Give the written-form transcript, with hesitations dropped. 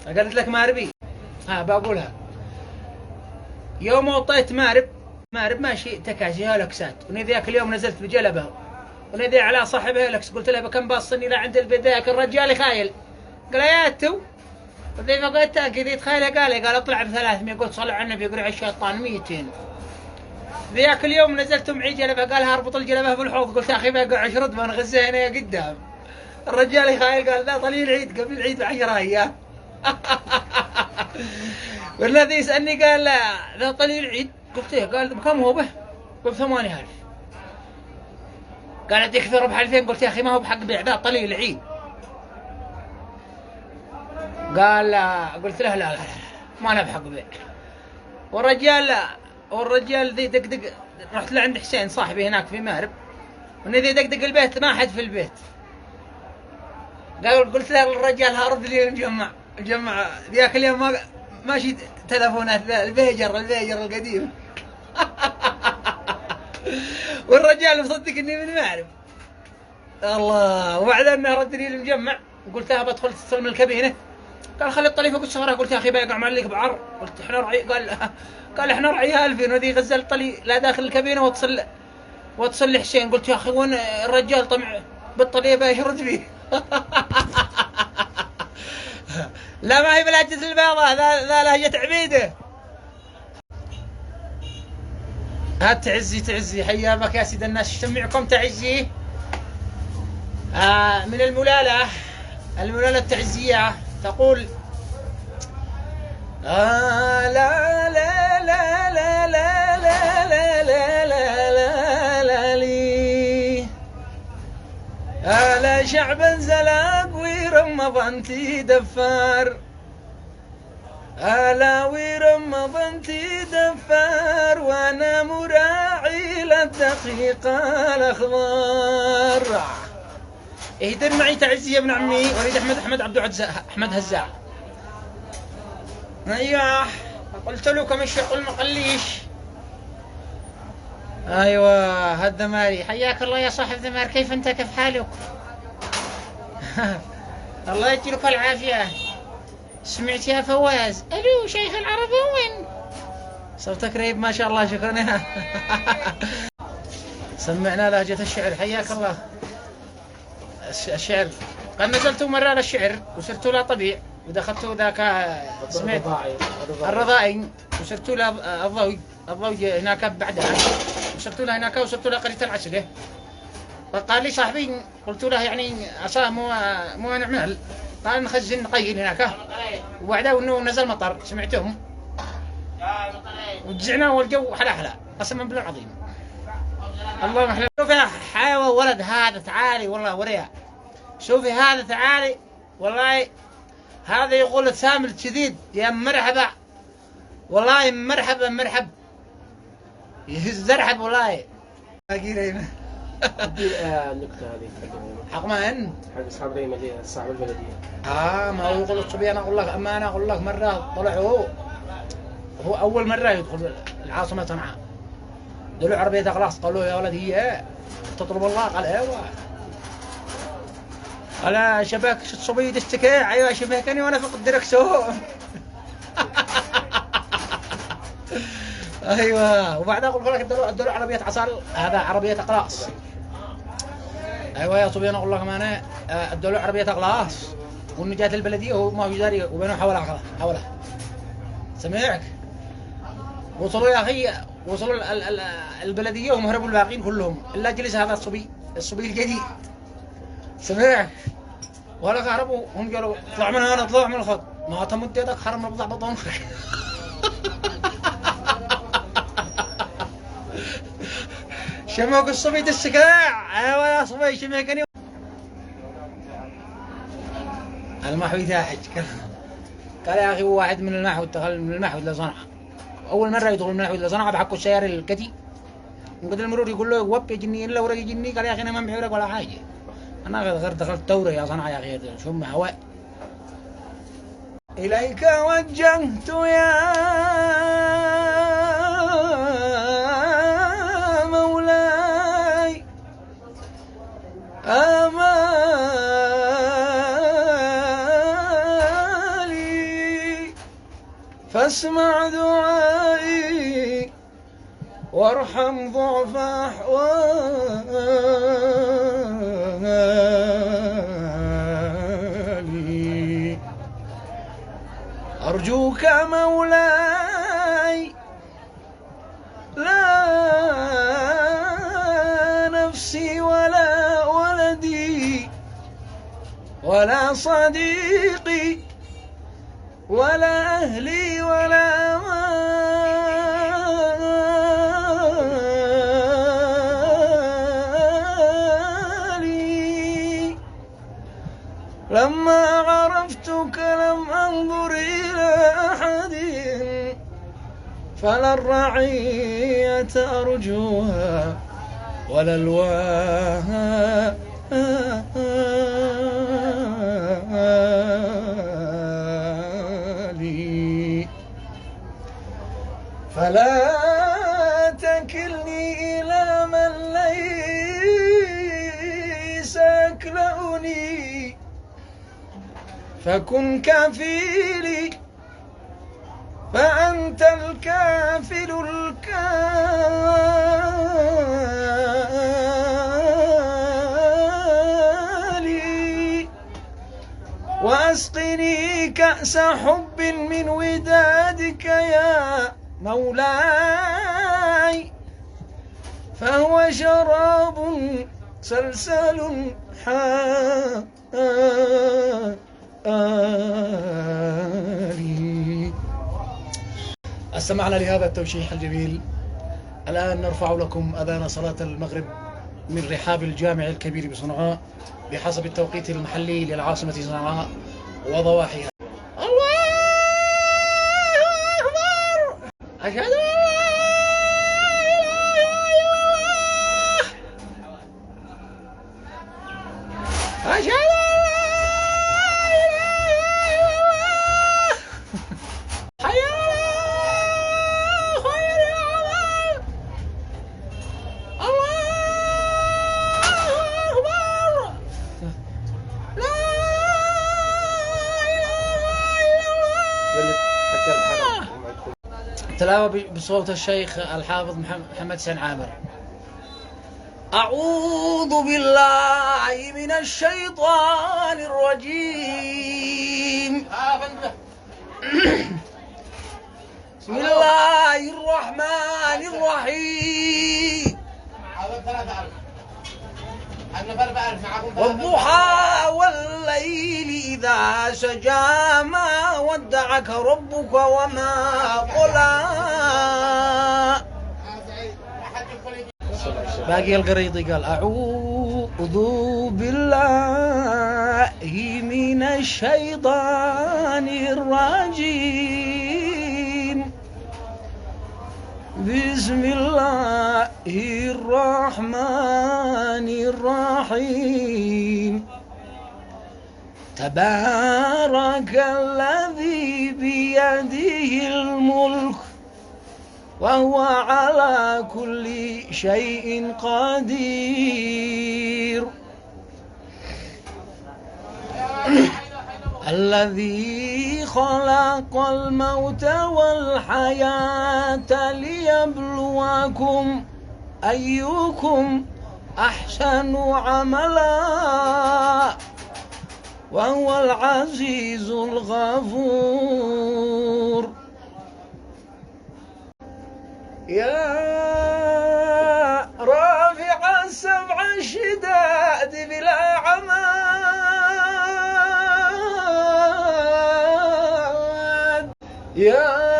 قالت لك ماربي. بقولها. يوم وطيت مارب ماشي تكاسي هولكسات، ونذاك اليوم نزلت بجلبه ونذي على صاحبها هولكس، قلت له بكم باصني لعند البداية الرجال خايل. قال يا تو ذي فقلت كذي تخيله. قال اطلع ب 300. قلت صلوا على النبي يقرع الشيطان 200. ذاك اليوم نزلت معي جلبه، قالها اربط الجلبه في الحوض. قلت يا اخي بقع شرد بنغزها هنا قدام. الرجال خايل قال ذا طليل العيد قبل العيد ب10 ايام. والذي يسالني قال لا ذا طليل العيد. قلت ايه؟ قال بكم هو به؟ قلت 8000. قال اديك ثرب 2000. قلت يا اخي ما هو بحق بيع ذا طليل العيد. قال لا. قلت له لا ما انا بحق بيع. والرجال ذي دقدق. رحت لعند حسين صاحبي هناك في مارب، ونذي دقدق البيت ما حد في البيت. قلت له الرجال هارد لي الجمع ذاك اليوم ما ماشي تلفونات الفيجر القديم. والرجال مصدق اني من مارب الله. وبعدين رد لي المجمع، قلت له بدخل تستلم الكابينه. قال خلي الطليفه قلت صغيره. قلت يا اخي بيقع معلق بعر. قلت احنا رعي. قال احنا رعيها 2000 وذي غزل الطلي لا داخل الكابينه واتصل لحسين. قلت يا اخي وين الرجال طمع بالطليفه يرد فيه. لا ما هي بلهجة البيضة، ذا لهجة عبيده. هات تعزي حيا بك يا سيد الناس. اجتمعكم تعزي. من الملالة التعزية تقول لا لا لا لا لا لا لا لا لا لا لي لا شعبا زلاق ورمضانتي دفار. لا ورمضانتي دفار وانا مراعي للدقيقة الاخضر. اهدر معي تعزي يا ابن عمي وليد احمد عبد احمد هزاع. ايوه قلت له كم الشغل ما قليش. ايوه هالذماري حياك الله يا صاحب ذمار. كيف انت كيف حالك؟ الله يجزيك العافيه. سمعت يا فواز؟ الو شيخ العربي وين؟ صوتك رهيب ما شاء الله. شكرا. سمعنا لهجة الشعر حياك الله. الشعر قد نزلت مرة للشعر وصرت له طبيع ودخلت ذاك سمعت الرضائي وصرت له الضوي هناك بعدها. وصرت له هناك وصرت له قرية العسلة. فقال لي صاحبي قلت له يعني عصاه مو نعمل. قال نخزن نقيل هناك. وبعدها انه نزل مطر سمعتهم وجزعنا والجو حلا قسما بالله العظيم. الله محلى. شوفي حيوان ولد هذا تعالي والله وريا. شوفي هذا تعالي والله. هذا يقول سامر الشديد يا مرحبا والله. مرحب يهز زرحب والله. النكتة هذه حق من؟ حق أصحاب البلدية صاحب البلدية. ما هو يقول الصبيان أقول لك أما أنا أقول لك مرة طلع هو أول مرة يدخل العاصمة صنعاء. دلوا عربية خلاص قالوا يا ولد هي تطلب الله. قال ايوه. قال شباك الصبي دستكي. ايوه شباكني وانا فوق الدركسون. ايوه. وبعدها اقول لك دلوا عربية عصال. هذا عربية اقلاص. ايوه يا صبيان اقول لك ما انا ادوا عربية اقلاص وانه جات البلدية وما في داري وبينه حولها. سمعك؟ وصلوا يا اخي وصلوا البلدية وهم هربوا الباقين كلهم الا جلس هذا الصبي الجديد. سمعك؟ ولا هربوا هم قالوا اطلع من هنا اطلع من الخط. ما تمد يدك حرم ربضع بطون. شموك الصبي السكاع. ايوه يا صبي شميكني. المحوي ثاحج. قال يا اخي هو واحد من المحود دخل من المحود لصنعاء. اول مره يدخل من المحود لصنعاء بحقوا السيارة الكتي. وقد المرور يقول له وب يا جني الا ورق جني. قال يا اخي انا ما معي ورق ولا حاجه. انا غير دخلت توره يا صنعاء يا اخي شم هواء. اليك وجهت يا مولاي امالي فاسمع دعائي وارحم ضعف أحوالي. أرجوك مولاي لا نفسي ولا ولدي ولا صديقي ولا أهلي ولا مالي. لما عرفتك لم أنظر إلى أحد فلا الرعية أرجوها ولا الوالي. فلا تكلني إلى من ليس يكلأني فكن كفيلي فأنت الكافل الكالي. وأسقني كأس حب من ودادك يا مولاي فهو شراب سلسل حالي. استمعنا لهذا التوشيح الجميل. الآن نرفع لكم أذان صلاة المغرب من رحاب الجامع الكبير بصنعاء بحسب التوقيت المحلي للعاصمة صنعاء وضواحيها. الله أكبر. أشهد أن لا إله إلا الله. أشهد تلاوة بصوت الشيخ الحافظ محمد حسين عامر. أعوذ بالله من الشيطان الرجيم. بسم الله الرحمن الرحيم. والضحى والليل إذا سجى ما ودعك ربك وما قلى. باقي القريضي قال أعوذ بالله من الشيطان الرجيم بسم الله الرحمن الرحيم. تبارك الذي بيده الملك وهو على كل شيء قدير. الذي خلق الموت والحياة ليبلوكم أيكم أحسن عملا وهو العزيز الغفور. يا رافع السبع الشداد بلا عماد يا